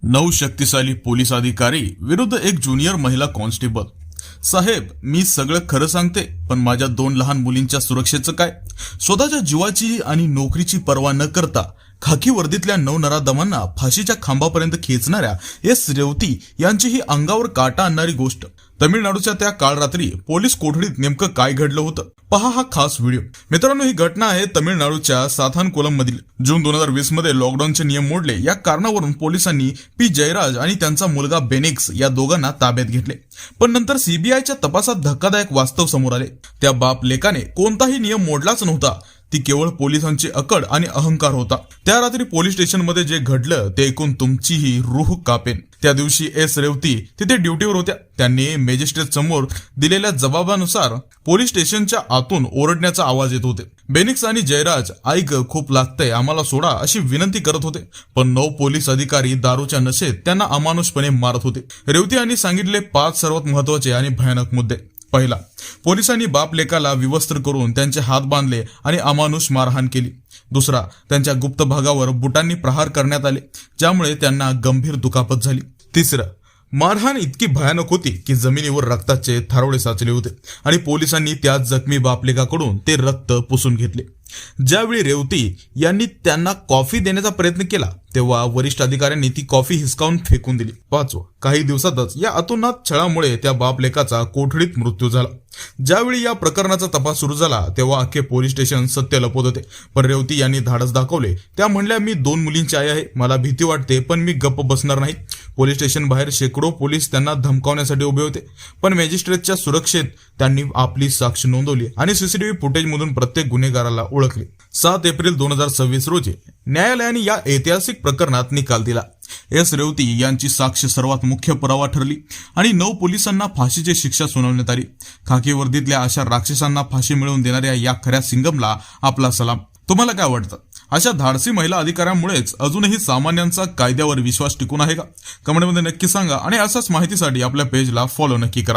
9 शक्तिशाली पोलीस अधिकारी विरुद्ध एक ज्युनियर महिला कॉन्स्टेबल। साहेब, मी सगळं खरं सांगते, पण माझ्या 2 लहान मुलींच्या सुरक्षेचं काय? स्वतःच्या जीवाची आणि नोकरीची पर्वा न करता खाकी वर्दीतल्या 9 नराधमांना फाशीच्या खांबापर्यंत खेचणाऱ्या एस रेवती यांची ही अंगावर काटा आणणारी गोष्ट। तमिळनाडूच्या त्या काळ रात्री पोलीस कोठडीत नेमकं काय घडलं होतं, पहा हा खास व्हिडिओ। मित्रांनो, ही घटना आहे तमिळनाडूच्या साथानकोलम मधील। जून 2020 मध्ये लॉकडाऊनचे नियम मोडले या कारणावरून पोलिसांनी पी जयराज आणि त्यांचा मुलगा बेनिक्स या दोघांना ताब्यात घेतले। पण नंतर सीबीआयच्या तपासात धक्कादायक वास्तव समोर आले। त्या बाप लेकाने कोणताही नियम मोडलाच नव्हता, ती केवळ पोलिसांची अकड आणि अहंकार होता। त्या रात्री पोलीस स्टेशनमध्ये जे घडलं ते ऐकून तुमचीही रूह कापेन। त्या दिवशी एस रेवती तिथे ड्युटीवर होत्या। त्यांनी मॅजिस्ट्रेट समोर दिलेल्या जबाबानुसार पोलीस स्टेशनच्या आतून ओरडण्याचा आवाज येत होते। बेनिक्स आणि जयराज, ऐक खूप लागतंय, आम्हाला सोडा, अशी विनंती करत होते। पण 9 पोलीस अधिकारी दारूच्या नशेत त्यांना अमानुषपणे मारत होते। रेवती यांनी सांगितले 5 सर्वात महत्वाचे आणि भयानक मुद्दे। पहिला, पोलिसांनी बाप लेकाला विवस्त्र करून त्यांचे हात बांधले आणि अमानुष मारहाण केली। दुसरा, त्यांच्या गुप्त भागावर बुटांनी प्रहार करण्यात आले, ज्यामुळे त्यांना गंभीर दुखापत झाली। तिसरं, मारहाण इतकी भयानक होती की जमिनीवर रक्ताचे थारोळे साचले होते आणि पोलिसांनी त्या जखमी बापलेकाकडून ते रक्त पुसून घेतले। ज्यावेळी रेवती यांनी त्यांना कॉफी देण्याचा प्रयत्न केला तेव्हा वरिष्ठ अधिकाऱ्यांनी ती कॉफी हिसकावून फेकून दिली। 5, काही दिवसातच या अतोनात छळामुळे त्या बापलेकाचा कोठडीत मृत्यू झाला। ज्यावेळी या प्रकरणाचा तपास सुरू झाला तेव्हा अख्खे पोलीस स्टेशन सत्य लपवत होते, पण रेवती यांनी धाडस दाखवले। त्या म्हणल्या, मी 2 मुलींची आई आहे, मला भीती वाटते, पण मी गप्प बसणार नाही। पोलीस स्टेशन बाहेर शेकडो पोलीस त्यांना धमकावण्यासाठी उभे होते, पण मॅजिस्ट्रेटच्या सुरक्षेत त्यांनी आपली साक्ष नोंदवली आणि सीसीटीव्ही फुटेजमधून प्रत्येक गुन्हेगाराला ओळखले। 7 एप्रिल 2026 रोजी न्यायालयाने या ऐतिहासिक प्रकरणात निकाल दिला। एस रेवती यांची साक्ष सर्वात मुख्य पुरावा ठरली आणि 9 पोलिसांना फाशीची शिक्षा सुनावण्यात आली। खाकी वर्दीतल्या अशा राक्षसांना फाशी मिळवून देणाऱ्या या खऱ्या सिंगमला आपला सलाम। तुम्हाला काय वाटतं? अशा धाडसी महिला अधिकाऱ्यांमुळेच अजूनही सामान्यांचा कायद्यावर विश्वास टिकून आहे का? कमेंटमध्ये नक्की सांगा आणि अशाच माहितीसाठी आपल्या पेजला फॉलो नक्की करा।